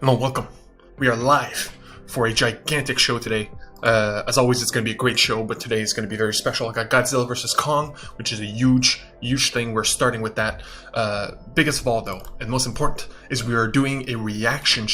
Hello, welcome. We are live for a gigantic show today. As always, it's going to be a great show, but today is going to be very special. I got Godzilla vs. Kong, which is a huge thing. We're starting with that. Biggest of all, though, and most important, is we are doing a reaction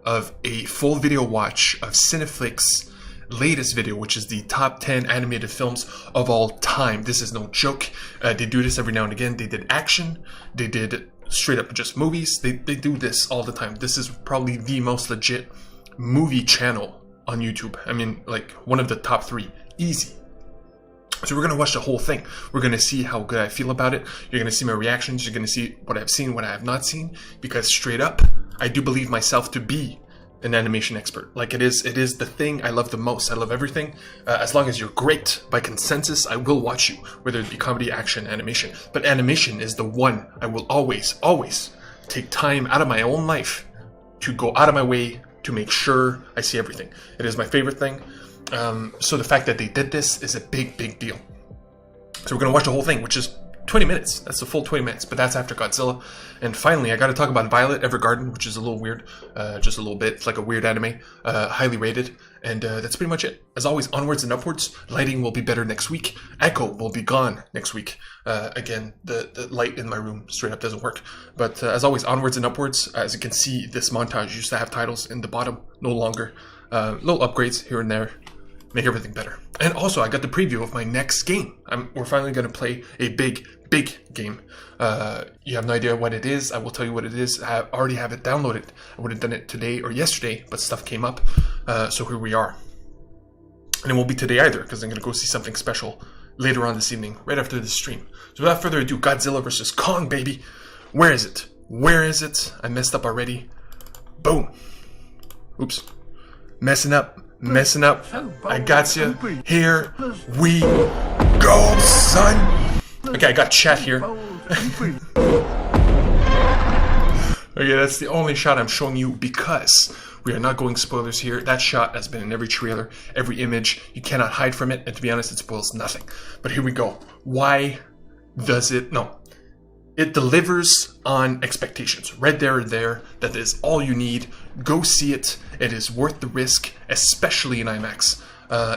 of a full video watch of Cinefix latest video, which is the top 10 animated films of all time. This is no joke. They do this every now and again. They did action. They did straight up just movies. They do this all the time. This is probably the most legit movie channel on YouTube. I mean, like one of the top 3, easy. So we're gonna watch the whole thing. We're gonna see how good I feel about it. You're gonna see my reactions. You're gonna see what I've seen, what I have not seen, because straight up, I do believe myself to be an animation expert. Like it is the thing I love the most. I love everything. As long as you're great by consensus, I will watch you, whether it be comedy, action, animation. But animation is the one I will always take time out of my own life to go out of my way to make sure I see everything. It is my favorite thing. So the fact that they did this is a big deal. So we're gonna watch the whole thing, which is 20 minutes. That's the full 20 minutes, but that's after Godzilla. And finally, I got to talk about Violet Evergarden, which is a little weird, just a little bit. It's like a weird anime, highly rated, and that's pretty much it. As always, onwards and upwards. Lighting will be better next week. Echo will be gone next week. Again, the light in my room straight up doesn't work. But as always, onwards and upwards. As you can see, this montage used to have titles in the bottom, no longer. Little upgrades here and there. Make everything better. And also, I got the preview of my next game. We're finally going to play a big game. You have no idea what it is. I will tell you what it is. I already have it downloaded. I would have done it today or yesterday, but stuff came up. So here we are. And it won't be today either, because I'm going to go see something special later on this evening, right after this stream. So without further ado, Godzilla vs. Kong, baby. Where is it? Where is it? I messed up already. Boom. Oops. Messing up. I got you. Here we go, son. Okay, I got chat here. Okay, that's the only shot I'm showing you because we are not going spoilers here. That shot has been in every trailer, every image. You cannot hide from it, and to be honest, it spoils nothing. But here we go. Why does it? No. It delivers on expectations. Right there, that is all you need. Go see it. It is worth the risk, especially in IMAX.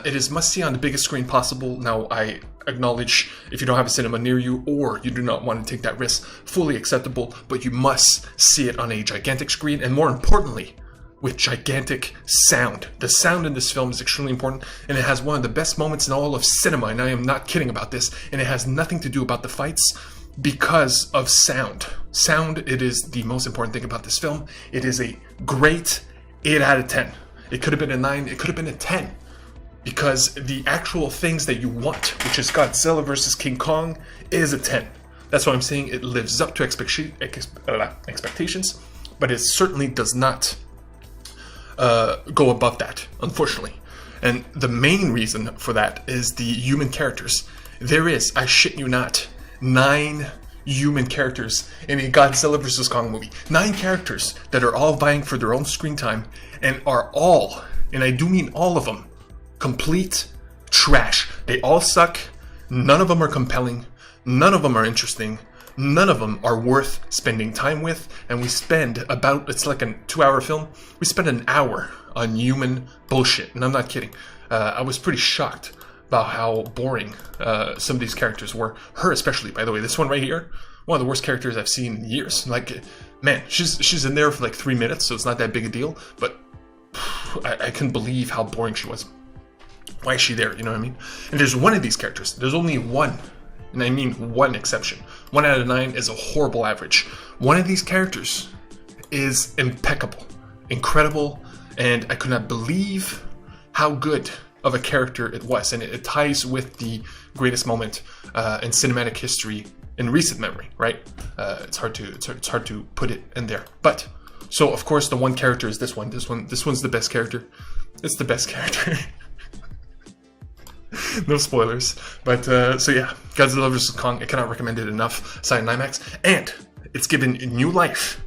It is must-see on the biggest screen possible. Now, I acknowledge if you don't have a cinema near you or you do not want to take that risk, fully acceptable, but you must see it on a gigantic screen, and more importantly, with gigantic sound. The sound in this film is extremely important, and it has one of the best moments in all of cinema, and I am not kidding about this, and it has nothing to do about the fights, because of sound. Sound, it is the most important thing about this film. It is a great 8 out of 10. It could have been a 9, it could have been a 10. Because the actual things that you want, which is Godzilla vs. King Kong, is a 10. That's why I'm saying it lives up to expectations, but it certainly does not go above that, unfortunately. And the main reason for that is the human characters. There is, I shit you not, 9 human characters in a Godzilla vs. Kong movie. 9 characters that are all vying for their own screen time and are all, and I do mean all of them, complete trash. They all suck. None of them are compelling. None of them are interesting. None of them are worth spending time with. And we spend about, it's like a 2-hour film. We spend an hour on human bullshit. And I'm not kidding. I was pretty shocked about how boring some of these characters were. Her especially, by the way. This one right here, one of the worst characters I've seen in years. Like, man, she's in there for like 3 minutes, so it's not that big a deal. But I couldn't believe how boring she was. Why is she there? You know what I mean? And there's one of these characters. There's only one, and I mean one exception. 1 out of 9 is a horrible average. One of these characters is impeccable, incredible, and I could not believe how good of a character it was, and it ties with the greatest moment in cinematic history in recent memory, right? It's hard to put it in there. But so of course the one character is this one. This one's the best character. It's the best character. No spoilers. But so yeah, Godzilla vs. Kong. I cannot recommend it enough. Signed IMAX, and it's given new life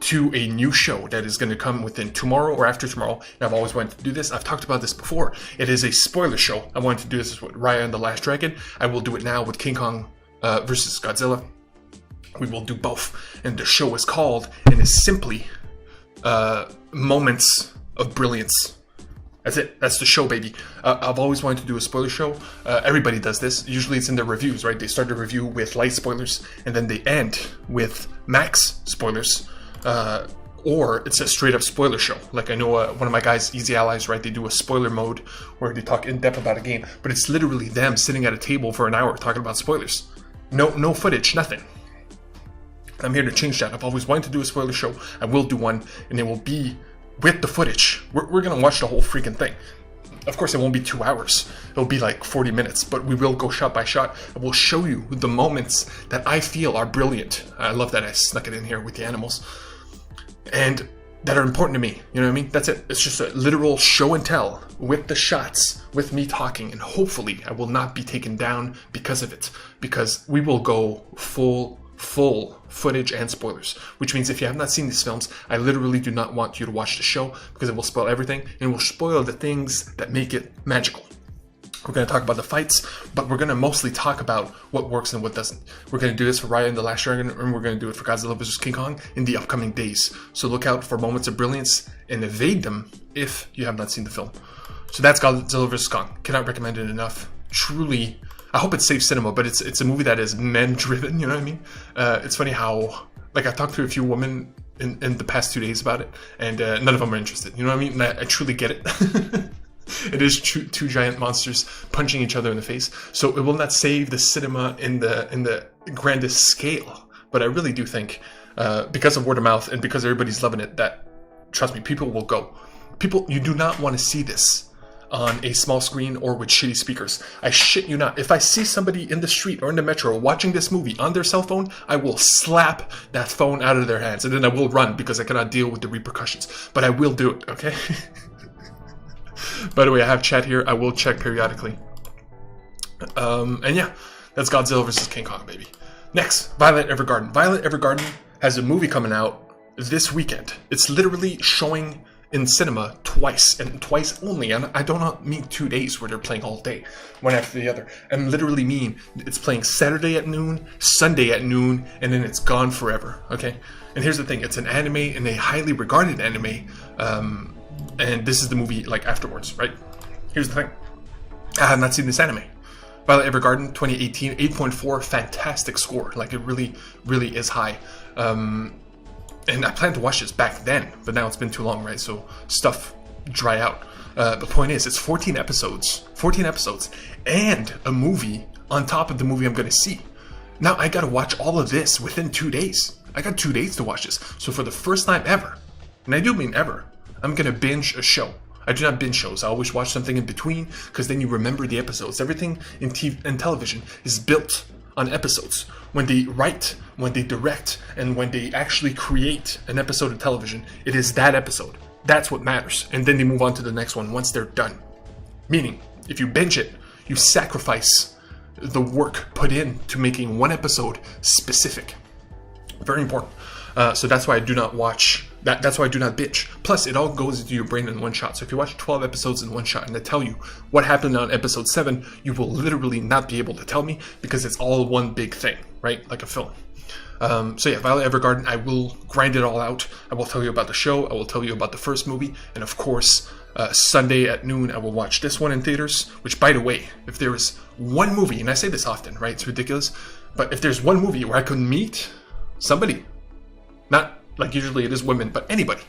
to a new show that is going to come within tomorrow or after tomorrow. And I've always wanted to do this. I've talked about this before. It is a spoiler show. I wanted to do this with Raya and the Last Dragon. I will do it now with King Kong versus Godzilla. We will do both. And the show is called, and is simply moments of brilliance. That's it. That's the show, baby. I've always wanted to do a spoiler show. Everybody does this. Usually it's in their reviews, right? They start the review with light spoilers, and then they end with max spoilers. Or it's a straight up spoiler show. Like I know one of my guys, Easy Allies, right? They do a spoiler mode where they talk in depth about a game, but it's literally them sitting at a table for an hour talking about spoilers. No footage, nothing. I'm here to change that. I've always wanted to do a spoiler show. I will do one, and it will be with the footage. We're gonna watch the whole freaking thing. Of course, it won't be 2 hours. It'll be like 40 minutes, but we will go shot by shot. I will show you the moments that I feel are brilliant. I love that I snuck it in here with the animals. And that are important to me. You know what I mean? That's it. It's just a literal show and tell with the shots, with me talking, and hopefully I will not be taken down because of it. Because we will go full footage and spoilers, which means if you have not seen these films, I literally do not want you to watch the show because it will spoil everything and it will spoil the things that make it magical. We're going to talk about the fights, but we're going to mostly talk about what works and what doesn't. We're going to do this for Raya and the Last Dragon, and we're going to do it for Godzilla vs. King Kong in the upcoming days. So look out for moments of brilliance and evade them if you have not seen the film. So that's Godzilla vs. Kong. Cannot recommend it enough. Truly, I hope it saves cinema, but it's a movie that is men-driven, you know what I mean? It's funny how, like, I talked to a few women in the past 2 days about it, and none of them are interested, you know what I mean? And I truly get it. It is two giant monsters punching each other in the face, so it will not save the cinema in the grandest scale. But I really do think, because of word of mouth and because everybody's loving it, that, trust me, people will go. People, you do not want to see this on a small screen or with shitty speakers. I shit you not. If I see somebody in the street or in the metro watching this movie on their cell phone, I will slap that phone out of their hands, and then I will run because I cannot deal with the repercussions. But I will do it, okay? By the way, I have chat here. I will check periodically. And yeah, that's Godzilla vs. King Kong, baby. Next, Violet Evergarden. Violet Evergarden has a movie coming out this weekend. It's literally showing in cinema twice, and twice only. And I do not mean 2 days where they're playing all day, one after the other. I literally mean it's playing Saturday at noon, Sunday at noon, and then it's gone forever, okay? And here's the thing. It's an anime, and a highly regarded anime, and this is the movie, like, afterwards, right? Here's the thing. I have not seen this anime. Violet Evergarden, 2018, 8.4, fantastic score. Like, it really, really is high. And I planned to watch this back then, but now it's been too long, right? So stuff dry out. The point is, it's 14 episodes, and a movie on top of the movie I'm going to see. Now, I got to watch all of this within 2 days. I got 2 days to watch this. So for the first time ever, and I do mean ever, I'm going to binge a show. I do not binge shows. I always watch something in between, because then you remember the episodes. Everything in TV and television is built on episodes. When they write, when they direct, and when they actually create an episode of television, it is that episode. That's what matters. And then they move on to the next one once they're done. Meaning, if you binge it, you sacrifice the work put in to making one episode specific. Very important. So that's why I do not watch. That's why I do not binge. Plus, it all goes into your brain in one shot. So if you watch 12 episodes in one shot and I tell you what happened on episode 7, you will literally not be able to tell me because it's all one big thing, right? Like a film. So yeah, Violet Evergarden, I will grind it all out. I will tell you about the show. I will tell you about the first movie. And of course, Sunday at noon, I will watch this one in theaters. Which, by the way, if there is one movie, and I say this often, right? It's ridiculous. But if there's one movie where I could meet somebody, not like usually it is women, but anybody.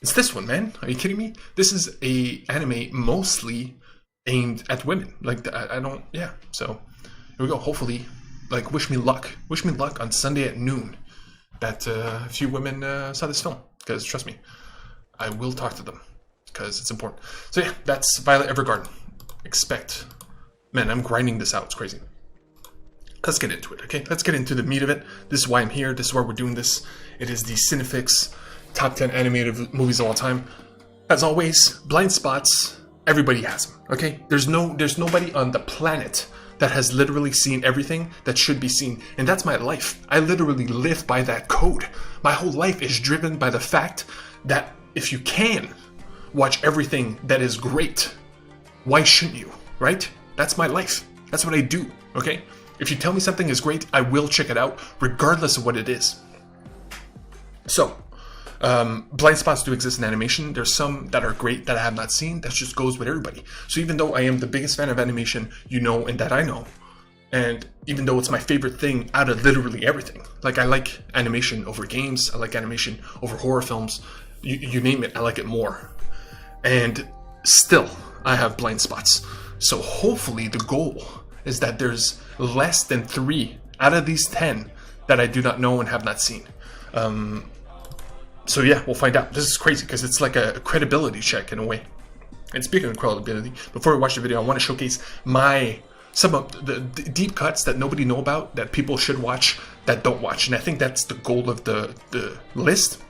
It's this one, man. Are you kidding me? This is a anime mostly aimed at women. Like, I don't, yeah. So, here we go. Hopefully, like, wish me luck. Wish me luck on Sunday at noon that a few women saw this film. Because, trust me, I will talk to them. Because it's important. So, yeah, that's Violet Evergarden. Expect. Man, I'm grinding this out. It's crazy. Let's get into it, okay? Let's get into the meat of it. This is why I'm here. This is why we're doing this. It is the Cinefix top 10 animated movies of all time. As always, blind spots, everybody has them, okay? There's nobody on the planet that has literally seen everything that should be seen. And that's my life. I literally live by that code. My whole life is driven by the fact that if you can watch everything that is great, why shouldn't you, right? That's my life. That's what I do, okay? If you tell me something is great, I will check it out, regardless of what it is. So, Blind spots do exist in animation. There's some that are great that I have not seen. That just goes with everybody. So even though I am the biggest fan of animation, you know, and that I know, and even though it's my favorite thing out of literally everything, like I like animation over games, I like animation over horror films, you name it, I like it more. And still, I have blind spots. So hopefully the goal is that there's less than 3 out of these 10 that I do not know and have not seen. So yeah, we'll find out. This is crazy because it's like a credibility check in a way. And speaking of credibility, before we watch the video, I want to showcase some of the deep cuts that nobody know about, that people should watch, that don't watch. And I think that's the goal of the list.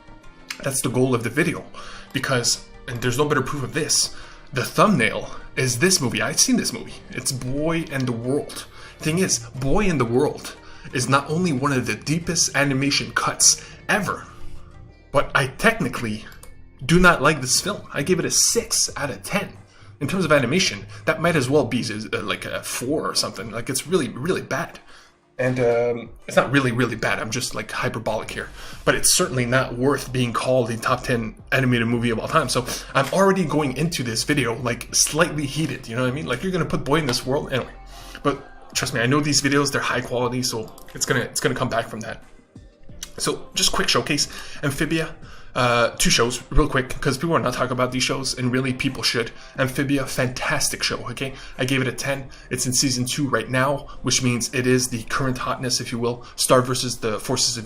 That's the goal of the video. Because, and there's no better proof of this, the thumbnail is this movie. I've seen this movie. It's Boy and the World. Thing is, Boy and the World is not only one of the deepest animation cuts ever, but I technically do not like this film. I give it a 6 out of 10. In terms of animation, that might as well be like a 4 or something. Like, it's really, really bad. And it's not really, really bad. I'm just like hyperbolic here. But it's certainly not worth being called the top 10 animated movie of all time. So I'm already going into this video like slightly heated. You know what I mean? Like, you're going to put Boy in this world? Anyway. But trust me, I know these videos, they're high quality. So it's gonna come back from that. So just quick showcase. Amphibia. 2 shows real quick because people are not talking about these shows and really people should. Amphibia, fantastic show. Okay, I gave it a 10. It's in season 2 right now, which means it is the current hotness, if you will. Star versus the Forces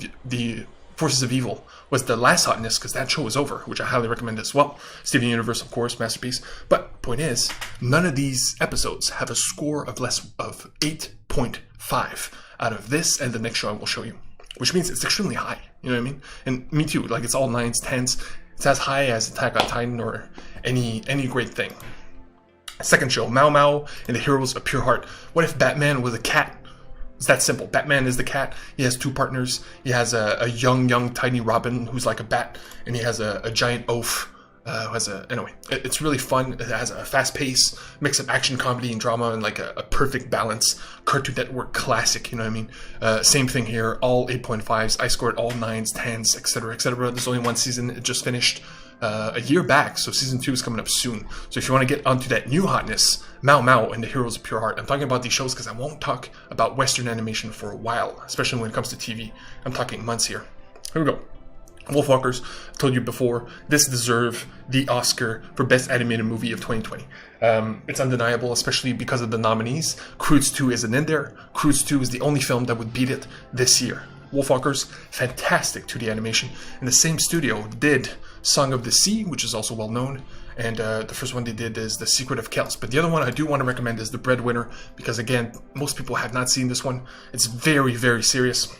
of Evil was the last hotness because that show was over, which I highly recommend as well. Steven Universe, of course, masterpiece. But point is, none of these episodes have a score of less of 8.5 out of this and the next show I will show you, which means it's extremely high. You know what I mean? And me too. Like, it's all 9s, 10s. It's as high as Attack on Titan or any great thing. Second show, Mao Mao and the Heroes of Pure Heart. What if Batman was a cat? It's that simple. Batman is the cat. He has 2 partners. He has a young tiny Robin who's like a bat, and he has a giant oaf. Anyway, it's really fun. It has a fast pace, mix of action, comedy, and drama, and like a perfect balance. Cartoon Network classic, you know what I mean? Same thing here, all 8.5s. I scored all 9s, 10s, etc., etc. There's only 1 season. It just finished a year back, so season 2 is coming up soon. So if you want to get onto that new hotness, Mao Mao and the Heroes of Pure Heart. I'm talking about these shows because I won't talk about Western animation for a while, especially when it comes to TV. I'm talking months here. Here we go. Wolfwalkers, I told you before, this deserves the Oscar for Best Animated Movie of 2020. It's undeniable, especially because of the nominees. Croods 2 isn't in there. Croods 2 is the only film that would beat it this year. Wolfwalkers, fantastic 2D animation. And the same studio did Song of the Sea, which is also well known. And the first one they did is The Secret of Kells. But the other one I do want to recommend is The Breadwinner, because again, most people have not seen this one. It's very, very serious.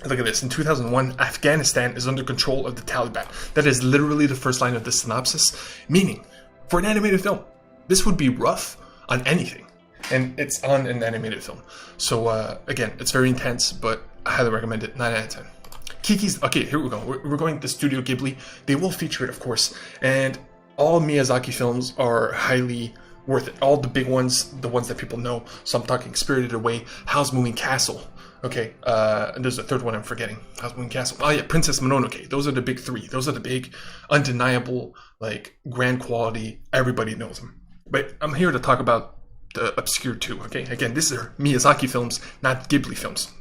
Look at this. In 2001, Afghanistan is under control of the Taliban. That is literally the first line of the synopsis. Meaning, for an animated film, this would be rough on anything. And it's on an animated film. So, again, it's very intense, but I highly recommend it. 9 out of 10. Kiki's... Okay, here we go. We're going to Studio Ghibli. They will feature it, of course. And all Miyazaki films are highly worth it. All the big ones, the ones that people know. So I'm talking Spirited Away, Howl's Moving Castle. Okay, and there's a third one I'm forgetting. Howl's Moving Castle. Oh yeah, Princess Mononoke. Those are the big 3. Those are the big, undeniable, like, grand quality. Everybody knows them. But I'm here to talk about the obscure 2, okay? Again, these are Miyazaki films, not Ghibli films.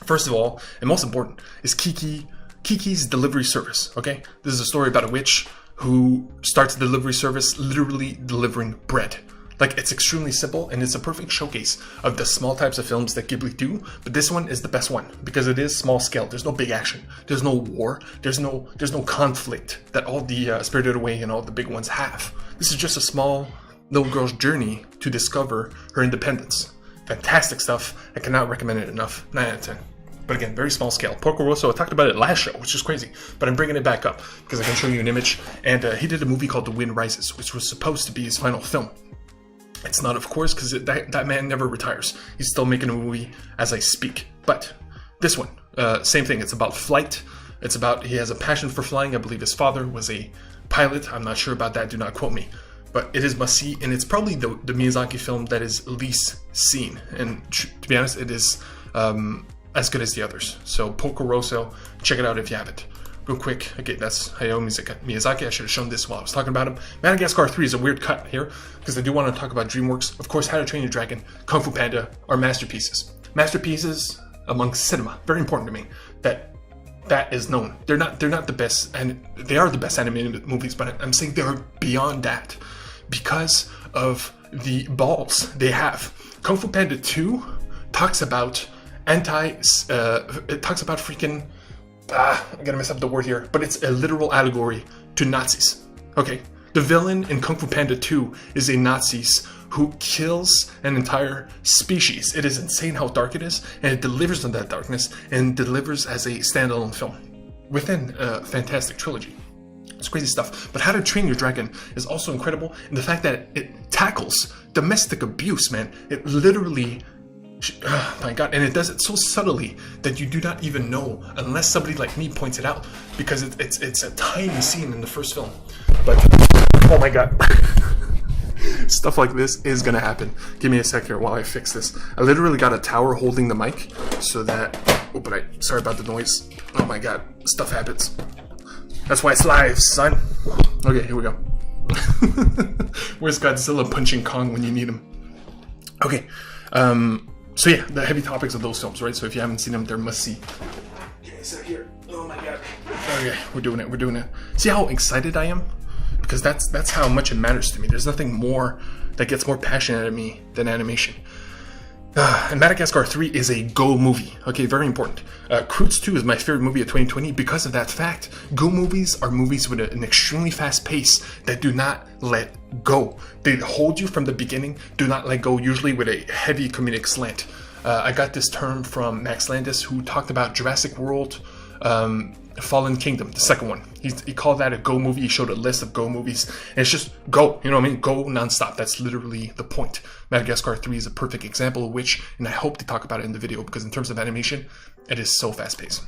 First of all, and most important, is Kiki's Delivery Service, okay? This is a story about a witch who starts a delivery service, literally delivering bread. Like, it's extremely simple, and it's a perfect showcase of the small types of films that Ghibli do, but this one is the best one, because it is small scale. There's no big action. There's no war. There's no conflict that all the Spirited Away and all the big ones have. This is just a small little girl's journey to discover her independence. Fantastic stuff. I cannot recommend it enough. 9 out of 10. But again, very small scale. Porco Rosso, I talked about it last show, which is crazy, but I'm bringing it back up, because I can show you an image, and he did a movie called The Wind Rises, which was supposed to be his final film. It's not, of course, because that man never retires. He's still making a movie as I speak. But this one, same thing. It's about flight. It's about, he has a passion for flying. I believe his father was a pilot. I'm not sure about that. Do not quote me. But it is must see, and it's probably the Miyazaki film that is least seen. And to be honest, it is as good as the others. So Porco Rosso, check it out if you haven't. real quick. Okay, that's Hayao Miyazaki. I should have shown this while I was talking about him. Madagascar 3 is a weird cut here because I do want to talk about DreamWorks. Of course, How to Train Your Dragon, Kung Fu Panda are masterpieces. Masterpieces among cinema. Very important to me that is known. They're not the best, and they are the best animated movies, but I'm saying they're beyond that because of the balls they have. Kung Fu Panda 2 talks about it talks about freaking I gotta mess up the word here, but it's a literal allegory to Nazis. Okay, the villain in Kung Fu Panda 2 is a Nazi who kills an entire species. It is insane how dark it is, and it delivers on that darkness and delivers as a standalone film within a fantastic trilogy. It's crazy stuff. But How to Train Your Dragon is also incredible in the fact that it tackles domestic abuse, man. It literally, oh my god, and it does it so subtly that you do not even know unless somebody like me points it out, because it's a tiny scene in the first film. But oh my god. Stuff like this is gonna happen. Give me a sec here while I fix this. I literally got a tower holding the mic so that, sorry about the noise. Oh my god, stuff happens. That's why it's live, son. Okay, here we go. Where's Godzilla punching Kong when you need him? Okay, so yeah, the heavy topics of those films, right? So if you haven't seen them, they're must see. Give me a sec here. Oh my god. Okay, we're doing it. See how excited I am? Because that's how much it matters to me. There's nothing more that gets more passionate at me than animation. And Madagascar 3 is a go movie. Okay, very important. Croods 2 is my favorite movie of 2020 because of that fact. Go movies are movies with an extremely fast pace that do not let go. They hold you from the beginning, do not let go, usually with a heavy comedic slant. I got this term from Max Landis, who talked about Jurassic World, Fallen Kingdom, the second one. He called that a go movie. He showed a list of go movies, and it's just go, you know what I mean? Go nonstop. That's literally the point. Madagascar 3 is a perfect example of which, and I hope to talk about it in the video, because in terms of animation, it is so fast paced.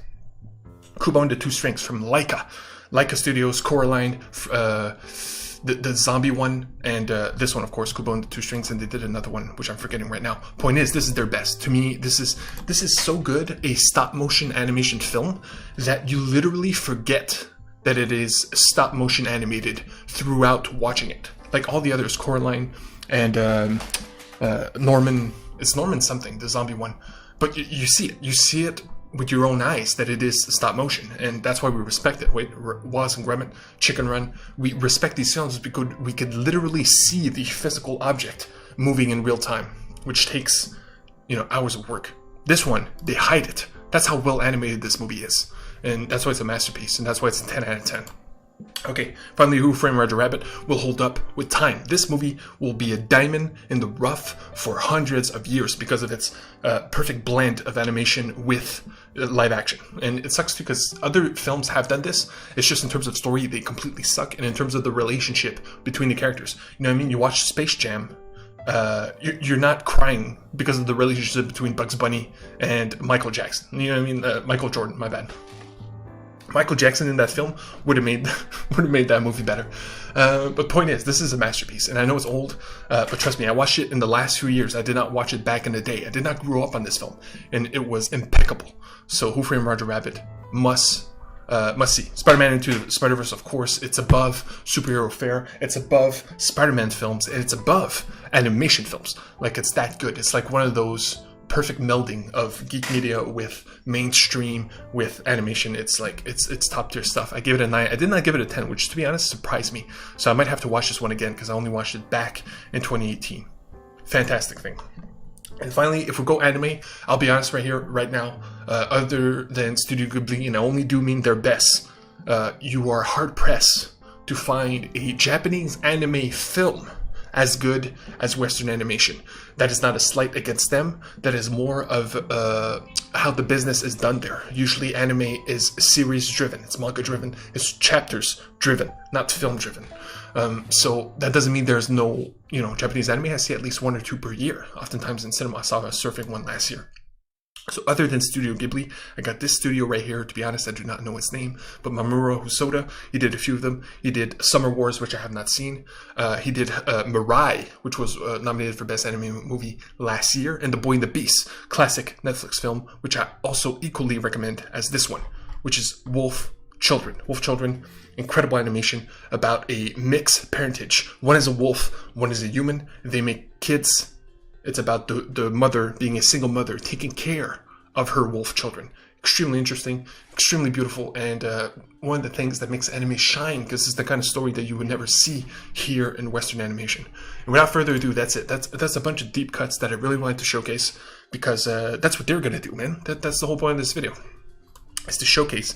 Kubo and the Two Strings from Laika Studios, Coraline, the zombie one, and this one, of course, Kubo and the Two Strings, and they did another one which I'm forgetting right now. Point is, this is their best. To me, this is so good a stop motion animation film that you literally forget that it is stop motion animated throughout watching it. Like all the others, Coraline and Norman, it's Norman something, the zombie one, but you see it with your own eyes that it is stop motion, and that's why we respect it. Wallace and Gromit, Chicken Run, we respect these films because we could literally see the physical object moving in real time, which takes, hours of work. This one, they hide it. That's how well animated this movie is, and that's why it's a masterpiece, and that's why it's a 10 out of 10. Okay, finally, Who Framed Roger Rabbit will hold up with time. This movie will be a diamond in the rough for hundreds of years because of its perfect blend of animation with live action. And it sucks too because other films have done this. It's just in terms of story, they completely suck. And in terms of the relationship between the characters, you know what I mean? You watch Space Jam, you're not crying because of the relationship between Bugs Bunny and Michael Jackson. You know what I mean? Michael Jordan, my bad. Michael Jackson in that film would have made that movie better. But point is, this is a masterpiece, and I know it's old, but trust me, I watched it in the last few years. I did not watch it back in the day. I did not grow up on this film, and it was impeccable. So, Who Framed Roger Rabbit must see. Spider-Man Into the Spider-Verse, of course, it's above superhero fare. It's above Spider-Man films, and it's above animation films. Like, it's that good. It's like one of those perfect melding of geek media with mainstream with animation. It's like it's top tier stuff. I gave it a 9. I did not give it a 10, which to be honest surprised me. So I might have to watch this one again because I only watched it back in 2018. Fantastic thing. And finally, if we go anime, I'll be honest right now, other than Studio Ghibli, and I only do mean their best, you are hard pressed to find a Japanese anime film as good as Western animation. That is not a slight against them. That is more of how the business is done there. Usually anime is series driven, it's manga driven, it's chapters driven, not film driven. So that doesn't mean there's no, Japanese anime. I see at least 1 or 2 per year. Oftentimes in cinema, I saw a surfing one last year. So other than Studio Ghibli, I got this studio right here. To be honest, I do not know its name, but Mamoru Hosoda, he did a few of them. He did Summer Wars, which I have not seen. He did Mirai, which was nominated for Best Anime Movie last year, and The Boy and the Beast, classic Netflix film, which I also equally recommend as this one, which is Wolf children. Wolf children. Incredible animation about a mixed parentage. One is a wolf, one is a human. They make kids. It's about the mother being a single mother taking care of her wolf children. Extremely interesting, extremely beautiful, and one of the things that makes anime shine, because this is the kind of story that you would never see here in Western animation. And without further ado, that's it. That's a bunch of deep cuts that I really wanted to showcase, because that's what they're gonna do, man. That's the whole point of this video, is to showcase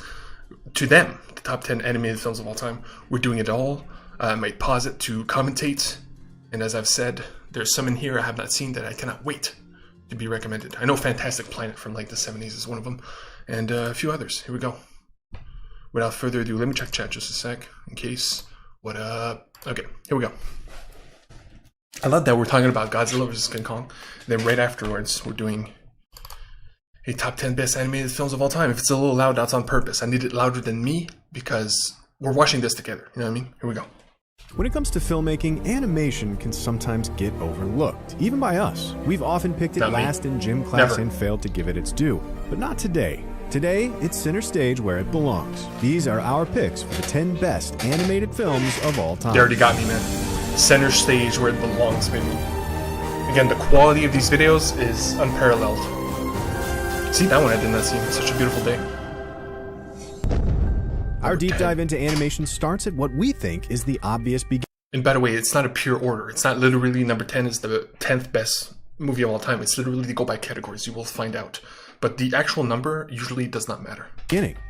to them the top 10 animated films of all time. We're doing it all. I might pause it to commentate, and as I've said, there's some in here I have not seen that I cannot wait to be recommended. I know Fantastic Planet from like the 70s is one of them, and a few others. Here we go. Without further ado, let me check chat just a sec, in case. What up? Okay, here we go. I love that we're talking about Godzilla vs. King Kong, and then right afterwards, we're doing a top 10 best animated films of all time. If it's a little loud, that's on purpose. I need it louder than me, because we're watching this together. You know what I mean? Here we go. When it comes to filmmaking, animation can sometimes get overlooked, even by us. We've often picked it last in gym class and failed to give it its due. But not today. Today, it's center stage where it belongs. These are our picks for the 10 best animated films of all time. They already got me, man. Center stage where it belongs, baby. Again, the quality of these videos is unparalleled. See, that one I did not see. It's such a beautiful day. Our deep dive into animation starts at what we think is the obvious beginning. And by the way, it's not a pure order. It's not literally number 10 is the 10th best movie of all time. It's literally they go by categories. You will find out. But the actual number usually does not matter.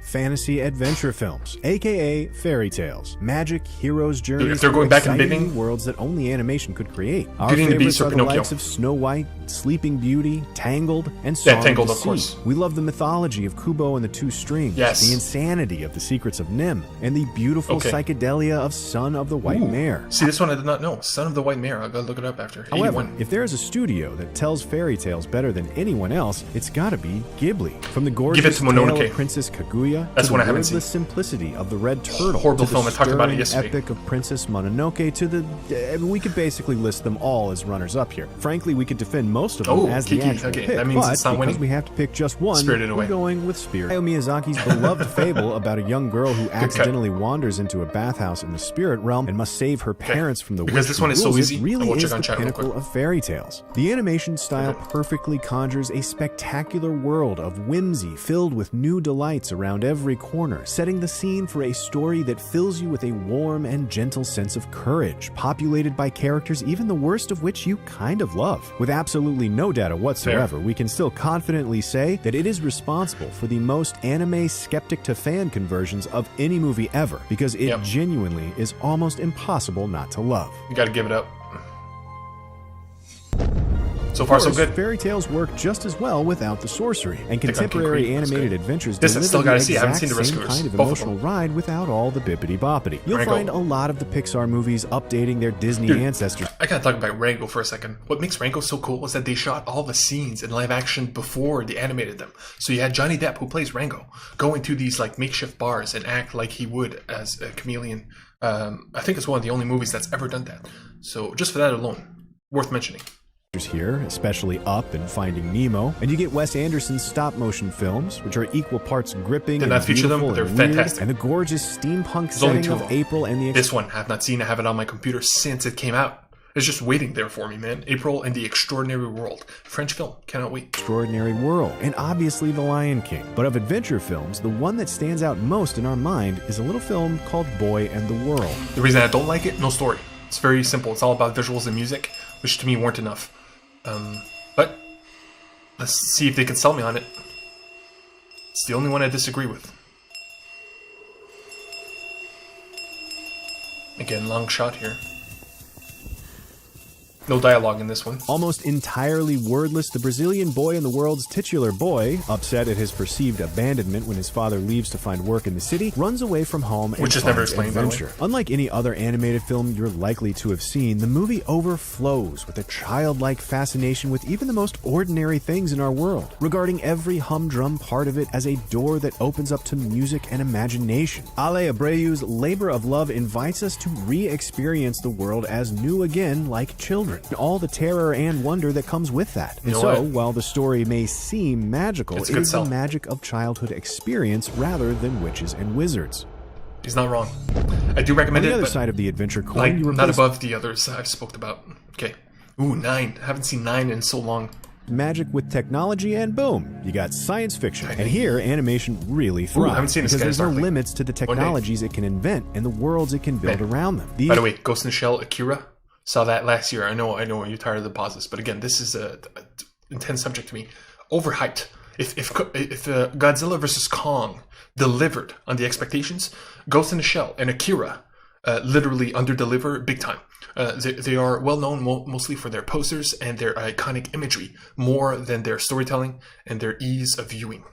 Fantasy adventure films, aka fairy tales, magic, heroes' journeys, dude, if they're going back and bidding, worlds that only animation could create. Our Beauty and the favorites Beast or are the Pinocchio. likes of Snow White, Sleeping Beauty, Tangled, and Song Tangled, of the of course. Sea. We love the mythology of Kubo and the Two Strings, the insanity of The Secrets of Nim, and the beautiful psychedelia of Son of the White Mare. See, this one I did not know. Son of the White Mare. I'll go look it up after. However, 81. if there is a studio that tells fairy tales better than anyone else, it's gotta be Ghibli. From the gorgeous tale of Princess Kaguya to the wordless simplicity of the Red Turtle, horrible to film. the I talked about it stirring yesterday. epic of Princess Mononoke, to the we could basically list them all as runners-up here. Frankly, we could defend most of them as the actual pick, that means but it's not because winning. we have to pick just one, Spirited Away. we're going with Spirit. Hayao Miyazaki's beloved fable about a young girl who accidentally wanders into a bathhouse in the spirit realm and must save her parents from the because witch this who one is so rules easy, it really I will is check the on chat real pinnacle quick. of fairy tales. The animation style perfectly conjures a spectacular world of whimsy filled with new delights around every corner, setting the scene for a story that fills you with a warm and gentle sense of courage, populated by characters even the worst of which you kind of love. With absolutely no data whatsoever, we can still confidently say that it is responsible for the most anime skeptic to fan conversions of any movie ever, because it genuinely is almost impossible not to love. You gotta give it up. So far, so good. Fairy tales work just as well without the sorcery, and contemporary animated adventures this I still deliver gotta the see. I haven't exact seen the same Rescuers. kind of Both of emotional ride without all the bippity-boppity. You'll Rango. find a lot of the Pixar movies updating their Disney ancestors. I gotta talk about Rango for a second. What makes Rango so cool is that they shot all the scenes in live action before they animated them. So you had Johnny Depp, who plays Rango, go into these like makeshift bars and act like he would as a chameleon. I think it's one of the only movies that's ever done that. So just for that alone, worth mentioning. Here, especially Up and Finding Nemo, and you get Wes Anderson's stop-motion films, which are equal parts gripping Did and not feature them, beautiful but and they're weird, fantastic. and the gorgeous steampunk There's only setting two of of them. April and the This one I have not seen. I have it on my computer since it came out. It's just waiting there for me, man. April and the Extraordinary World. French film. Cannot wait. Extraordinary World, and obviously The Lion King. But of adventure films, the one that stands out most in our mind is a little film called Boy and the World. The reason I don't like it, no story. It's very simple. It's all about visuals and music, which to me weren't enough. But let's see if they can sell me on it. It's the only one I disagree with. Again, long shot here. No dialogue in this one. Almost entirely wordless, the Brazilian boy and the world's titular boy, upset at his perceived abandonment when his father leaves to find work in the city, runs away from home and Which is never finds explained, by the way. adventure. Unlike any other animated film you're likely to have seen, the movie overflows with a childlike fascination with even the most ordinary things in our world, regarding every humdrum part of it as a door that opens up to music and imagination. Ale Abreu's Labor of Love invites us to re-experience the world as new again like children. children, and all the terror and wonder that comes with that. And so, while the story may seem magical, it is the magic of childhood experience rather than witches and wizards. He's not wrong. I do recommend it. On the other side of the adventure coin, like, you replace not above the others I've spoke about. Okay. Ooh, 9. I haven't seen 9 in so long. magic with technology, and boom, you got science fiction. And here, animation really thrives. I haven't seen this because there's no hardly. limits to the technologies it can invent and the worlds it can build around them. By the way, Ghost in the Shell, Akira, saw that last year. I know you're tired of the pauses, but again, this is a intense subject to me. Overhyped. If Godzilla vs. Kong delivered on the expectations, Ghost in the Shell and Akira literally underdeliver big time. They are well known mostly for their posters and their iconic imagery, more than their storytelling and their ease of viewing.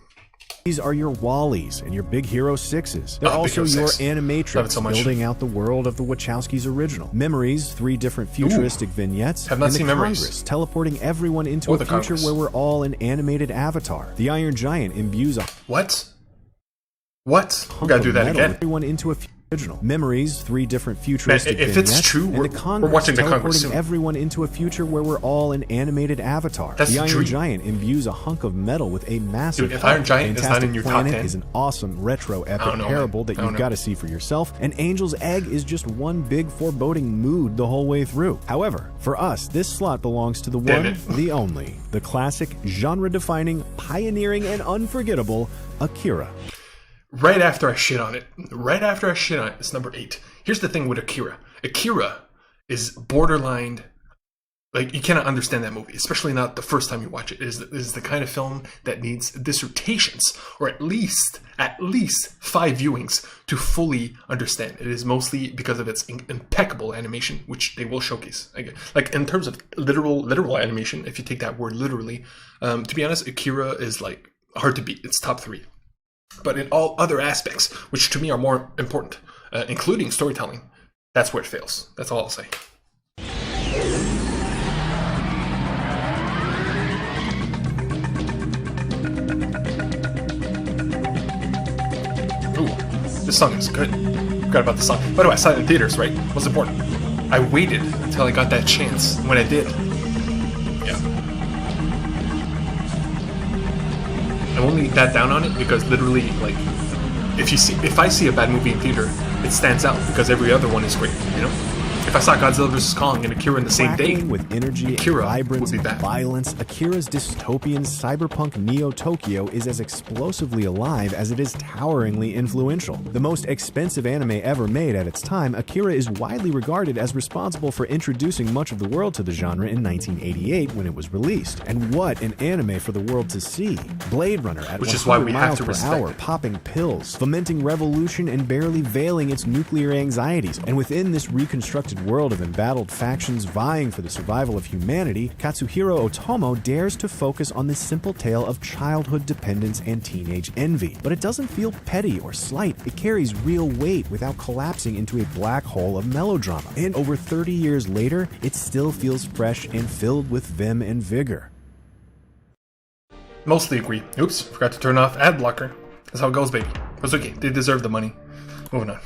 These are your Wallies and your Big Hero 6s. They're also your 6. Animatrix, so building out the world of the Wachowskis' original. Memories, 3 different futuristic vignettes. Have not and seen the Memories. Congress, teleporting everyone into a future Congress. where we're all an animated avatar. The Iron Giant imbues a What? What? We gotta do that again. Everyone into a original. Memories, 3 different futuristic if vignettes. it's true, and we're the Congress, watching the Congress teleporting soon. everyone into a future where we're all an animated avatar. That's the the Iron dream. Giant imbues a hunk of metal with a massive Dude, if heart. Iron Giant is not Fantastic in your top Planet 10, is an awesome retro epic don't know, parable man. that I don't you've know. got to see for yourself. And Angel's Egg is just one big foreboding mood the whole way through. However, for us, this slot belongs to the Damn one, it. the only, the classic, genre-defining, pioneering, and unforgettable Akira. Right after I shit on it, it's number 8. Here's the thing with Akira. Akira is borderline, like, you cannot understand that movie, especially not the first time you watch it. It is the kind of film that needs dissertations, or at least 5 viewings to fully understand. It is mostly because of its impeccable animation, which they will showcase. Like, in terms of literal animation, if you take that word literally, to be honest, Akira is, like, hard to beat. It's top 3. But in all other aspects, which to me are more important, including storytelling, that's where it fails. That's all I'll say. Ooh, this song is good. Forgot about the song. By the way, I saw it in theaters, right? What's important? I waited until I got that chance. When I did, yeah. I'm only that down on it because literally, like, if I see a bad movie in theater, it stands out because every other one is great, you know? If I saw Godzilla vs. Kong and Akira in the same day, Crackling with energy, Akira and vibrance, would be bad. and violence, Akira's dystopian cyberpunk Neo-Tokyo is as explosively alive as it is toweringly influential. The most expensive anime ever made at its time, Akira is widely regarded as responsible for introducing much of the world to the genre in 1988 when it was released. And what an anime for the world to see. Blade Runner at Which 100 is why we have miles to per respect hour, it. popping pills, fomenting revolution and barely veiling its nuclear anxieties. And within this reconstructed world of embattled factions vying for the survival of humanity, Katsuhiro Otomo dares to focus on the simple tale of childhood dependence and teenage envy. But it doesn't feel petty or slight. It carries real weight without collapsing into a black hole of melodrama. And over 30 years later, it still feels fresh and filled with vim and vigor. Mostly agree. Oops, forgot to turn off ad blocker. That's how it goes, baby. But it's okay. They deserve the money. Moving on.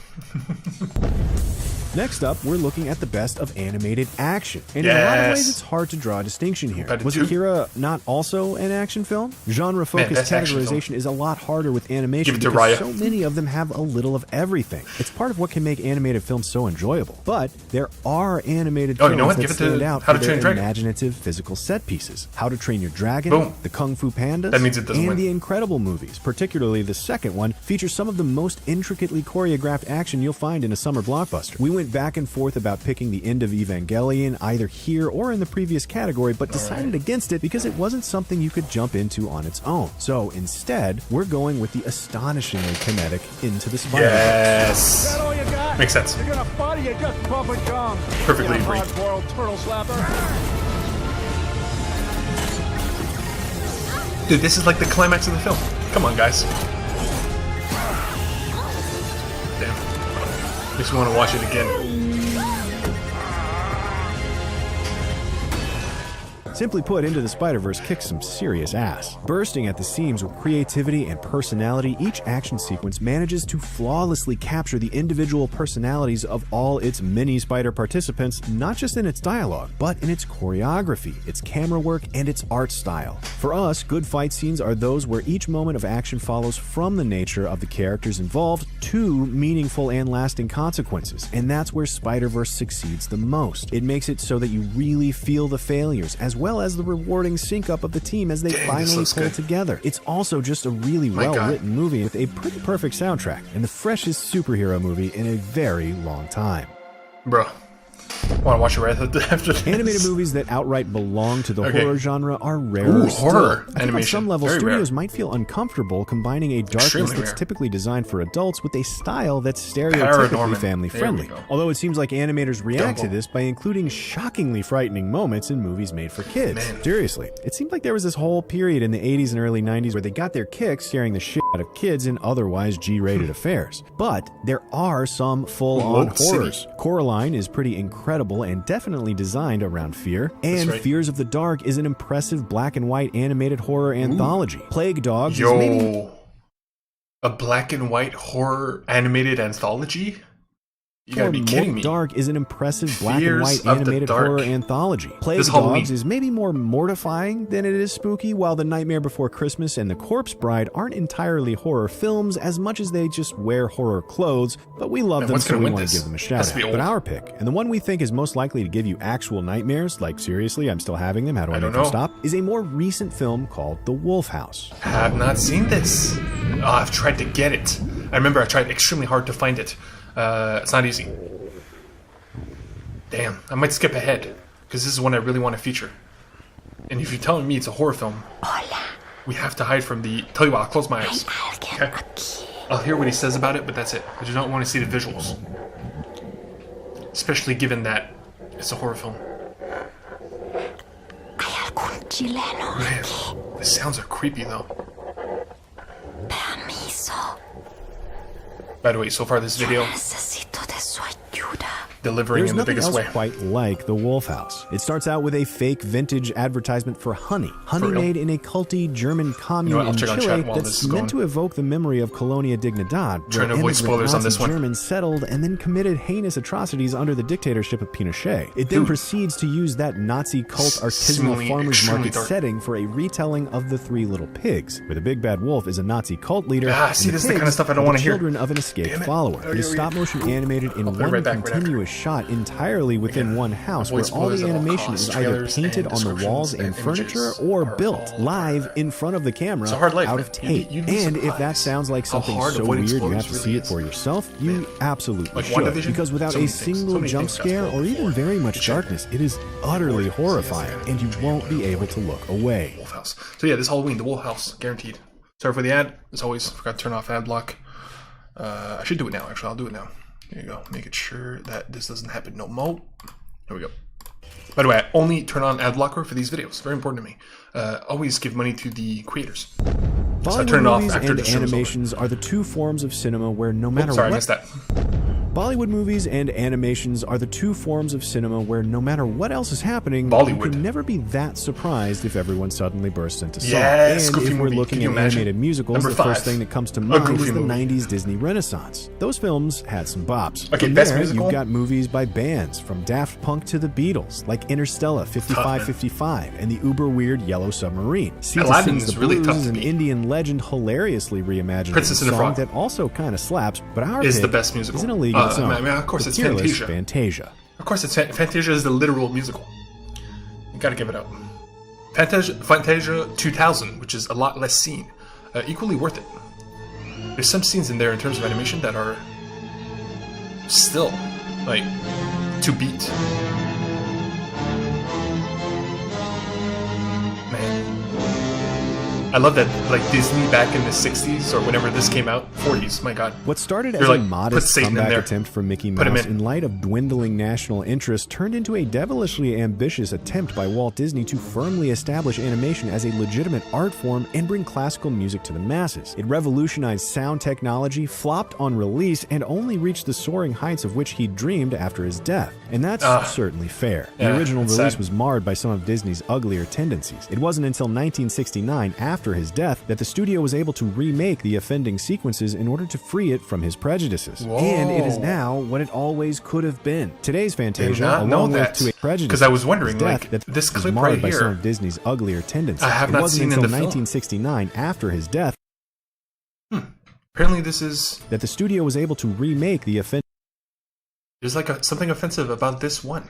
Next up, we're looking at the best of animated action. And in a lot of ways, it's hard to draw a distinction here. Was Akira not also an action film? Genre-focused categorization is a lot harder with animation because so many of them have a little of everything. It's part of what can make animated films so enjoyable. But there are animated films that stand out for their imaginative physical set pieces. How to Train Your Dragon, The Kung Fu Pandas, and The Incredible movies, particularly the second one, features some of the most intricately choreographed action you'll find in a summer blockbuster. We went back and forth about picking the end of Evangelion either here or in the previous category, but decided against it because it wasn't something you could jump into on its own. So instead, we're going with the astonishingly kinetic Into the Spider-Verse. Yes. Is that all you got? Makes sense. You're gonna body you just bumping gum. Perfectly agree. Hard-boiled turtle slapper. Dude, this is like the climax of the film. Come on, guys. Damn. Makes me want to watch it again. Simply put, Into the Spider-Verse kicks some serious ass. Bursting at the seams with creativity and personality, each action sequence manages to flawlessly capture the individual personalities of all its mini Spider participants, not just in its dialogue, but in its choreography, its camera work, and its art style. For us, good fight scenes are those where each moment of action follows from the nature of the characters involved to meaningful and lasting consequences, and that's where Spider-Verse succeeds the most. It makes it so that you really feel the failures, as well as the rewarding sync-up of the team as they finally pull together. It's also just a really well-written movie with a pretty perfect soundtrack, and the freshest superhero movie in a very long time. Bro, want to watch it right after this? Animated movies that outright belong to the horror genre are rarer. Ooh, horror still. I think animation. on some level, Very studios rare. might feel uncomfortable combining a darkness that's rare. typically designed for adults with a style that's stereotypically Paranorman. family-friendly. There we go. Although it seems like animators react to Dumbo. this by including shockingly frightening moments in movies made for kids. Man. Seriously, it seemed like there was this whole period in the 80s and early 90s where they got their kicks scaring the shit out of kids in otherwise G-rated affairs. But there are some full-on Woke City. horrors. Coraline is pretty incredible and definitely designed around fear. And right. Fears of the Dark is an impressive black and white animated horror anthology. Plague Dogs is maybe... Yo, a black and white horror animated anthology? You gotta be kidding me. Dark is an impressive black Fears and white of the animated Dark. horror anthology. Plague This Halloween. Dogs is maybe more mortifying than it is spooky, while The Nightmare Before Christmas and The Corpse Bride aren't entirely horror films as much as they just wear horror clothes, but we love Man, them what's so gonna we win want to this? give them a Has shout to be out. old. But our pick, and the one we think is most likely to give you actual nightmares, like seriously, I'm still having them, how do I don't make them know. stop, is a more recent film called The Wolf House. Have not seen this. I've tried to get it. I remember I tried extremely hard to find it. It's not easy. Damn, I might skip ahead, because this is one I really want to feature. And if you're telling me it's a horror film, we have to hide from the... Tell you what, I'll close my eyes. Okay? I'll hear what he says about it, but that's it. I do not want to see the visuals. Especially given that it's a horror film. Man, the sounds are creepy, though. By the way, so far this video, delivering There's in the nothing biggest else way. quite like The Wolf House. It starts out with a fake vintage advertisement for honey. Honey real? made in a culty German commune what, I'll in check on Chile chat while this that's is meant going. to evoke the memory of Colonia Dignidad, where Trying to avoid immigrant spoilers on Nazi this one. Germans settled and then committed heinous atrocities under the dictatorship of Pinochet. It then Dude. proceeds to use that Nazi cult artisanal Seemingly farmers extremely market dark. setting for a retelling of The Three Little Pigs, where the big bad wolf is a Nazi cult leader. See, and this is the kind of pigs stuff I don't are wanna the hear. children of an escaped Damn it. follower. It is Okay, stop motion animated in I'll put it one right back right after. continuous shot entirely within one house, Avoid where all spoilers the at all animation costs. is either Trailers painted and on the walls descriptions and and furniture images or are built all live hard. in front of the camera It's a hard life, out man. of tape. You'd be And if that surprised sounds like how something hard so avoiding weird you have spoilers to really see it is. for yourself, you absolutely Like should. WandaVision? Because without So a many things. So single many jump things got scare spoiled or even before. very much darkness, it is utterly horrifying, and you won't be able to look away. Wolf House. So yeah, this Halloween, the Wolf House, guaranteed. Sorry for the ad. As always, forgot to turn off ad block. I should do it now, actually. I'll do it now. There you go. Making sure that this doesn't happen no more. There we go. By the way, I only turn on ad blocker for these videos. Very important to me. Always give money to the creators. So I Bollywood turn it off movies after and the show's over. animations are the two forms of cinema where no matter Sorry, I what missed that. Bollywood movies and animations are the two forms of cinema where no matter what else is happening, you Bollywood. can never be that surprised if everyone suddenly bursts into song. Yes, and Goofy if we're movie. looking Can at you imagine? animated musicals, Number the 5. first thing that comes to mind Goofy is the movie. 90s Disney Renaissance. Those films had some bops. Okay, From best there, musical? you've got movies by bands, from Daft Punk to the Beatles, like Interstellar, 5555, and the uber weird Yellow Submarine. Sita Aladdin Sings is the really Blues tough is to an beat. Indian legend hilariously reimagined Princess as a and the song Frog. that also kind of slaps, but our Is the pick best musical. is in a league of its own. I mean, of course, it's Fearless Fantasia. Fantasia. Of course, it's Fantasia is the literal musical. You gotta give it up. Fantasia 2000, which is a lot less seen. Equally worth it. There's some scenes in there in terms of animation that are still, like, to beat. Man. I love that, like, Disney back in the 60s or whenever this came out, 40s, my god. What started They're as like, a put modest Satan in comeback there. attempt for Mickey Put him Mouse in. in light of dwindling national interest turned into a devilishly ambitious attempt by Walt Disney to firmly establish animation as a legitimate art form and bring classical music to the masses. It revolutionized sound technology, flopped on release, and only reached the soaring heights of which he dreamed after his death. And that's certainly fair. The Yeah, original it's release sad. was marred by some of Disney's uglier tendencies. It wasn't until 1969, after his death, that the studio was able to remake the offending sequences in order to free it from his prejudices. Whoa. And it is now what it always could have been. Today's Did Fantasia, not know along with that. to a prejudice, Because I was wondering, his death, like, that this was clip marred right by some here, of Disney's uglier tendencies. I have it not wasn't seen in until the film. 1969, after his death, Apparently this is... that the studio was able to remake the offending There's like something offensive about this one.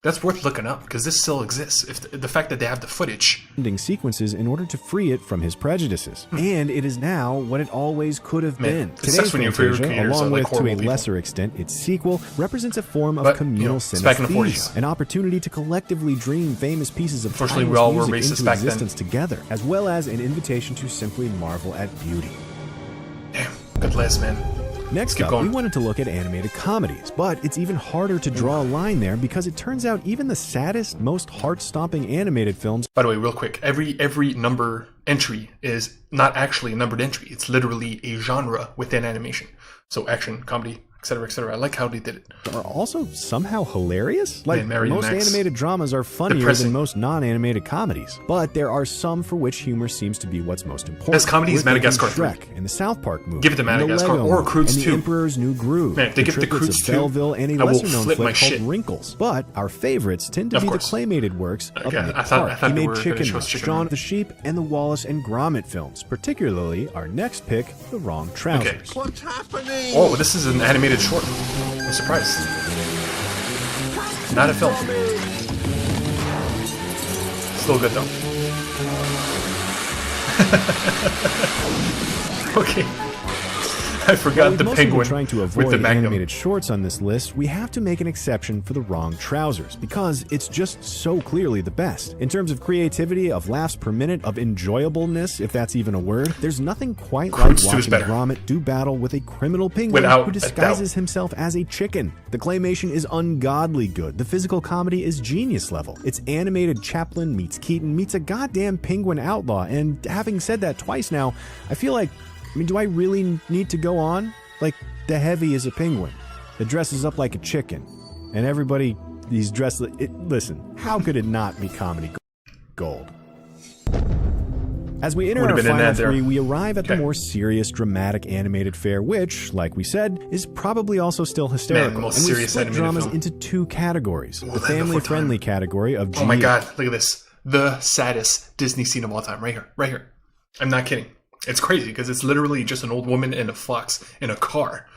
That's worth looking up, because this still exists. If the fact that they have the footage. sequences in order to free it from his prejudices. And it is now what it always could have Man, been. it sucks when your favorite Fantasia, creators along are, like, with to a horrible people. lesser extent its sequel, represents a form of But, communal it's back in the synesthesia, 40s. an opportunity to collectively dream famous pieces of Unfortunately, we timeless all were music racist into back then. existence together, as well as an invitation to simply marvel at beauty. Damn, good list, man. Next keep up, going. we wanted to look at animated comedies, but it's even harder to draw a line there because it turns out even the saddest, most heart-stomping animated films By the way, real quick, every number entry is not actually a numbered entry. It's literally a genre within animation. So action, comedy, etc., etc. I like how they did it. are also somehow hilarious. Like, Man, Mary and most Max. animated dramas are funnier Depressing. than most non-animated comedies, but there are some for which humor seems to be what's most important. Best comedy is We're thinking Madagascar 3. Shrek and the South Park movie. Give it to and the Madagascar, Lego or Movie, Croods and 2. the Emperor's New Groove. Man, if they give it to Triplets Croods of 2, Belleville, and a I will lesser-known flip my flick called shit. Wrinkles. But our favorites tend to Of be course. the claymated works of Okay, Nick I thought Park. they He made were gonna Chicken show Run, us Chicken Shaun Run. of the Sheep, and the Wallace and Gromit films, particularly our next pick, The Wrong Trousers. Okay. What's happening? Oh, this is an animated short. I'm surprised. Not a film. Still good though. Okay. I forgot While we've the mostly been penguin trying to with avoid the magnum. animated shorts on this list, we have to make an exception for The Wrong Trousers, because it's just so clearly the best. In terms of creativity, of laughs per minute, of enjoyableness, if that's even a word, there's nothing quite like Croods 2 is watching better. Gromit do battle with a criminal penguin Without who a disguises himself as a chicken. The claymation is ungodly good. The physical comedy is genius level. It's animated Chaplin meets Keaton meets a goddamn penguin outlaw, and having said that twice now, I feel like, do I really need to go on? Like, the Heavy is a penguin that dresses up like a chicken, and everybody, he's dressed like... Listen, how could it not be comedy gold? As we enter Would've our been in final that there. three, we arrive at the Okay. more serious, dramatic animated fare, which, like we said, is probably also still hysterical. the most and we serious split animated dramas film. into two categories. The Land family-friendly Before category of Oh my GE god, look at this. The saddest Disney scene of all time. Right here. Right here. I'm not kidding. It's crazy because it's literally just an old woman and a fox in a car.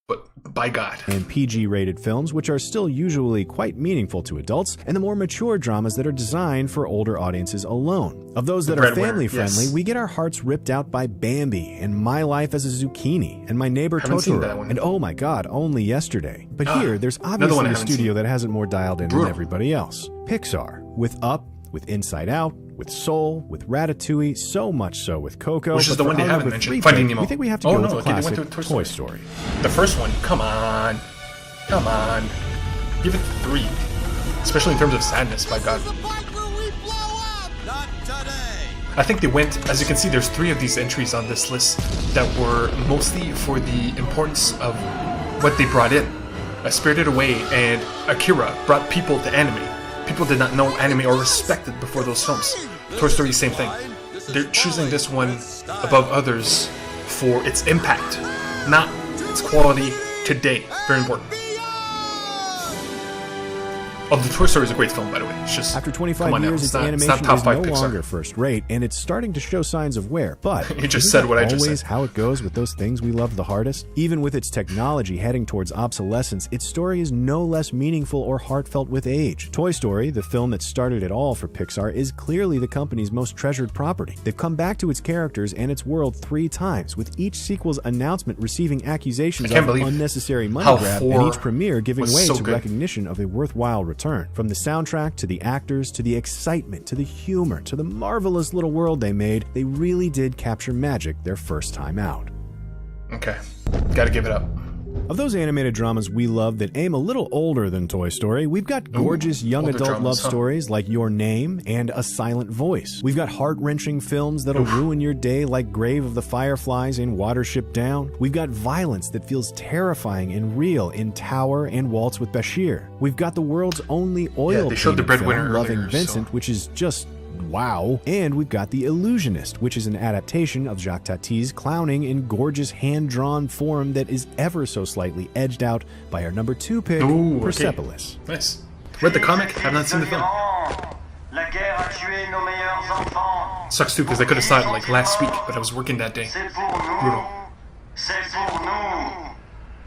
But by God. and PG-rated films, which are still usually quite meaningful to adults, and the more mature dramas that are designed for older audiences alone. Of those that are Breadwinner, family-friendly, yes. we get our hearts ripped out by Bambi, and My Life as a Zucchini, and My Neighbor Haven't seen Totoro, that one. and oh my god, Only Yesterday. But here, there's one obviously I a haven't studio seen. that has it more dialed in than Brutal. everybody else. Pixar, with Up, with Inside Out, with Soul, with Ratatouille, so much so with Coco. Which is but the for one they our haven't number mentioned, three Finding pick, Nemo. We think we have to Oh, go no, with the okay, they went classic to Toy Toy Story. Story. The first one, come on. Come on. Give it 3. Especially in terms of sadness, by God. The part where we blow up. Not today. I think they went, as you can see, there's 3 of these entries on this list that were mostly for the importance of what they brought in. Spirited Away and Akira brought people to anime. People did not know anime or respect it before those films. Toy Story, same thing. They're choosing this one above others for its impact, not its quality today. Very important. Oh, the Toy Story is a great film, by the way. It's just After come 25 on now. years, It's its not animation top is 5 no Pixar. longer first rate, and it's starting to show signs of wear. But You just isn't said that what I just always said. how it goes with those things we love the hardest? Even with its technology heading towards obsolescence, its story is no less meaningful or heartfelt with age. Toy Story, the film that started it all for Pixar, is clearly the company's most treasured property. They've come back to its characters and its world 3 times, with each sequel's announcement receiving accusations I can't of believe unnecessary money how grab, 4 and each premiere giving was way so to good. recognition of a worthwhile return. return. From the soundtrack to the actors to the excitement to the humor to the marvelous little world they made, they really did capture magic their first time out. Okay, gotta give it up. Of those animated dramas we love that aim a little older than Toy Story, we've got gorgeous young adult dramas, love stories like Your Name and A Silent Voice. We've got heart-wrenching films that'll ruin your day like Grave of the Fireflies and Watership Down. We've got violence that feels terrifying and real in Tower and Waltz with Bashir. We've got the world's only oil they showed the breadwinner film, Loving earlier, Vincent, so. which is just wow. And we've got The Illusionist, which is an adaptation of Jacques Tati's clowning in gorgeous hand-drawn form that is ever so slightly edged out by our number 2 pick, Ooh, Persepolis. Okay. Nice. Read the comic, have not seen the film. La guerre a tué nos meilleurs enfants. Sucks too, because I could have saw it like last week, but I was working that day. C'est pour nous. Brutal. C'est pour nous.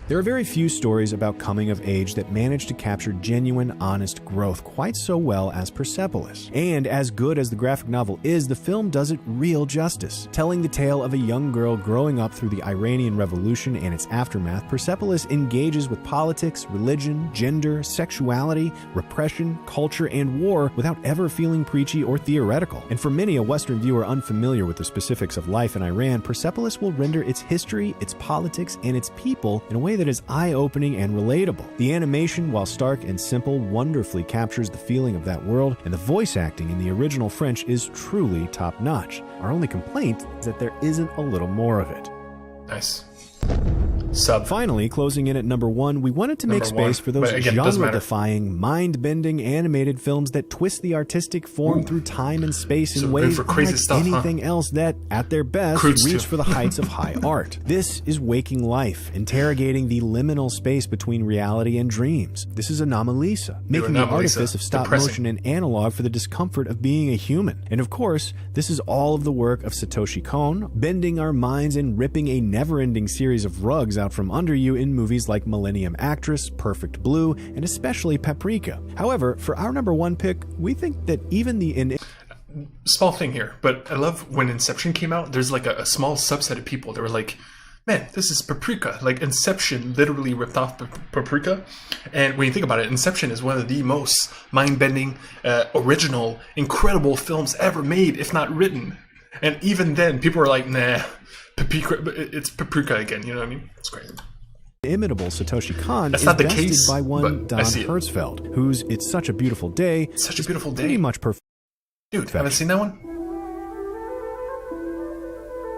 There are very few stories about coming of age that manage to capture genuine, honest growth quite so well as Persepolis. And as good as the graphic novel is, the film does it real justice. Telling the tale of a young girl growing up through the Iranian Revolution and its aftermath, Persepolis engages with politics, religion, gender, sexuality, repression, culture, and war without ever feeling preachy or theoretical. And for many a Western viewer unfamiliar with the specifics of life in Iran, Persepolis will render its history, its politics, and its people in a way that is eye-opening and relatable. The animation, while stark and simple, wonderfully captures the feeling of that world, and the voice acting in the original French is truly top-notch. Our only complaint is that there isn't a little more of it. Nice. Sub. Finally, closing in at number 1, we wanted to make Number one. space for those But again, it doesn't matter. genre-defying, mind-bending animated films that twist the artistic form through time and space in So ways for crazy unlike stuff, huh? anything else that, at their best, Crudes reach too. for the heights of high art. This is Waking Life, interrogating the liminal space between reality and dreams. This is Anomalisa, making the Anomalisa. artifice of stop Depressing. motion and analog for the discomfort of being a human. And of course, this is all of the work of Satoshi Kon, bending our minds and ripping a never-ending series of rugs out from under you in movies like Millennium Actress, Perfect Blue, and especially Paprika. However, for our number 1 pick, we think that even the Small thing here, but I love when Inception came out, there's like a small subset of people that were like, man, this is Paprika. Like, Inception literally ripped off Paprika. And when you think about it, Inception is one of the most mind-bending, original, incredible films ever made, if not written. And even then, people were like, nah, Paprika, it's Paprika again, you know what I mean? It's crazy. inimitable Satoshi Kon That's is not the bested case, by one but I Don see it. Hertzfeld, whose It's Such a Beautiful Day Such a beautiful day. pretty much perfect. Dude, haven't seen that one?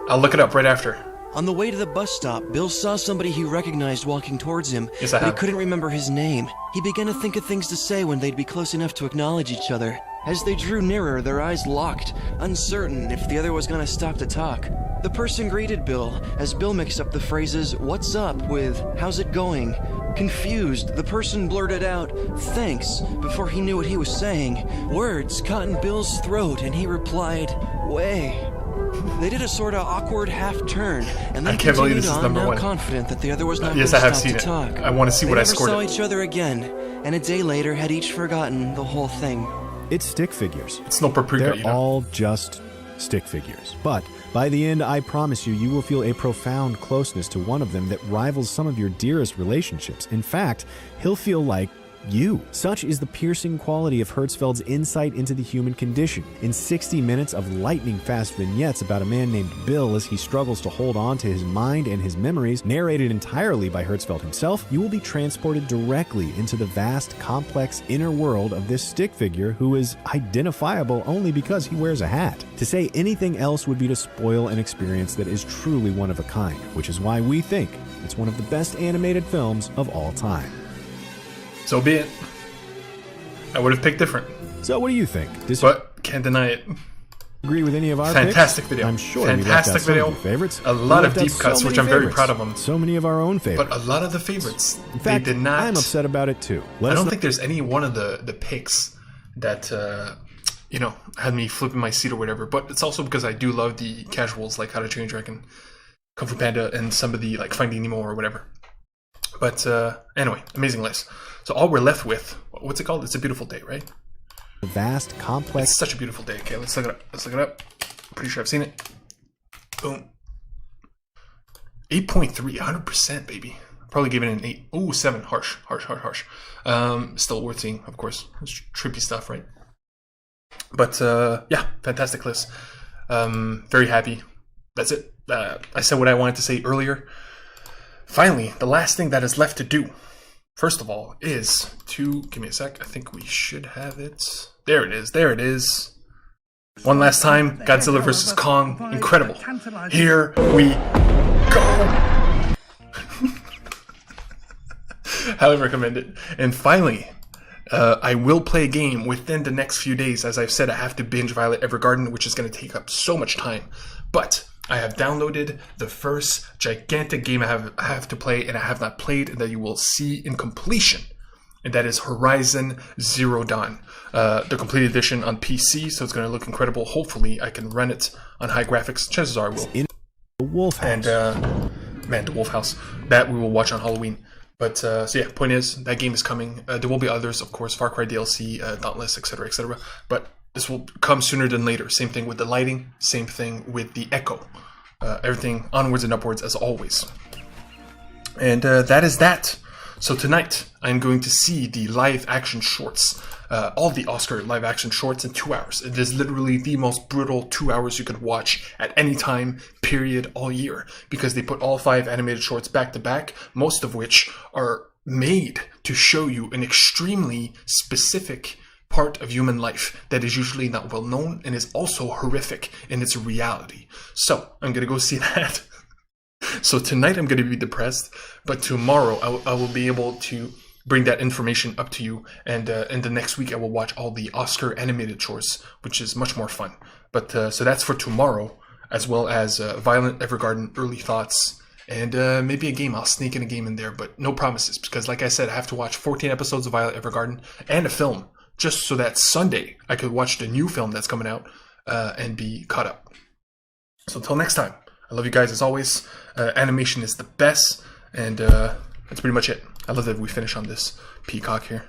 I'll look it up right after. On the way to the bus stop, Bill saw somebody he recognized walking towards him, Yes, I but he have. couldn't remember his name. He began to think of things to say when they'd be close enough to acknowledge each other. As they drew nearer, their eyes locked, uncertain if the other was going to stop to talk. The person greeted Bill, as Bill mixed up the phrases, "What's up?" with "How's it going?" Confused, the person blurted out, "Thanks," before he knew what he was saying. Words caught in Bill's throat, and he replied, "Way." They did a sort of awkward half-turn, and then I can't believe continued this is on, number now one. confident that the other was not Yes, going I to have stop seen to it. talk. I want to see They what I never scored saw it. each other again, and a day later had each forgotten the whole thing. It's stick figures. It's no Paprika, They're you know? all just stick figures. But by the end, I promise you, you will feel a profound closeness to one of them that rivals some of your dearest relationships. In fact, he'll feel like you. Such is the piercing quality of Hertzfeld's insight into the human condition. In 60 minutes of lightning-fast vignettes about a man named Bill as he struggles to hold on to his mind and his memories, narrated entirely by Hertzfeld himself, you will be transported directly into the vast, complex inner world of this stick figure who is identifiable only because he wears a hat. To say anything else would be to spoil an experience that is truly one of a kind, which is why we think it's one of the best animated films of all time. So be it. I would have picked different, So what do you think? but can't deny it. Disagree with any of our Fantastic picks? video. I'm sure we left Fantastic out some video. of your favorites. A We lot of left out deep cuts, so which many I'm very favorites. proud of them. So many of our own favorites. But a lot of the favorites, In fact, they did not. I'm upset about it too. I Let us don't know. think there's any one of the picks that had me flipping my seat or whatever. But it's also because I do love the casuals like How to Train Your Dragon, Kung Fu Panda, and some of the like Finding Nemo or whatever. But anyway, amazing list. So all we're left with, what's it called? It's a Beautiful Day, right? The vast, complex. It's such a beautiful day. Okay, let's look it up. Pretty sure I've seen it. Boom. 8.3, 100%, baby. Probably give it an 8. Ooh, 7. Harsh. Still worth seeing, of course. It's trippy stuff, right? But yeah, fantastic list. Very happy. That's it. I said what I wanted to say earlier. Finally, the last thing that is left to do, first of all, is to... Give me a sec. I think we should have it. There it is. One last time, Godzilla vs. Kong. Incredible. Here we go. Highly recommend it. And finally, I will play a game within the next few days. As I've said, I have to binge Violet Evergarden, which is going to take up so much time. But I have downloaded the first gigantic game I have to play, and I have not played, and that you will see in completion. And that is Horizon Zero Dawn. The complete edition on PC, so it's going to look incredible. Hopefully, I can run it on high graphics. Chances are I will. In the Wolf House. And, man, the Wolf House. That we will watch on Halloween. But, so yeah, point is, that game is coming. There will be others, of course, Far Cry DLC, Dauntless, etc., etc. But this will come sooner than later. Same thing with the lighting. Same thing with the echo. Everything onwards and upwards, as always. And that is that. So tonight, I'm going to see the live-action shorts. All the Oscar live-action shorts in 2 hours. It is literally the most brutal 2 hours you could watch at any time, period, all year. Because they put all 5 animated shorts back to back, most of which are made to show you an extremely specific part of human life that is usually not well known and is also horrific in its reality. So, I'm going to go see that. So tonight I'm going to be depressed, but tomorrow I will be able to bring that information up to you, and in the next week I will watch all the Oscar animated shorts, which is much more fun. But so that's for tomorrow, as well as Violent Evergarden early thoughts, and maybe a game. I'll sneak in a game in there, but no promises, because like I said, I have to watch 14 episodes of Violet Evergarden and a film, just so that Sunday I could watch the new film that's coming out and be caught up. So until next time, I love you guys as always. Animation is the best, and that's pretty much it. I love that we finish on this peacock here.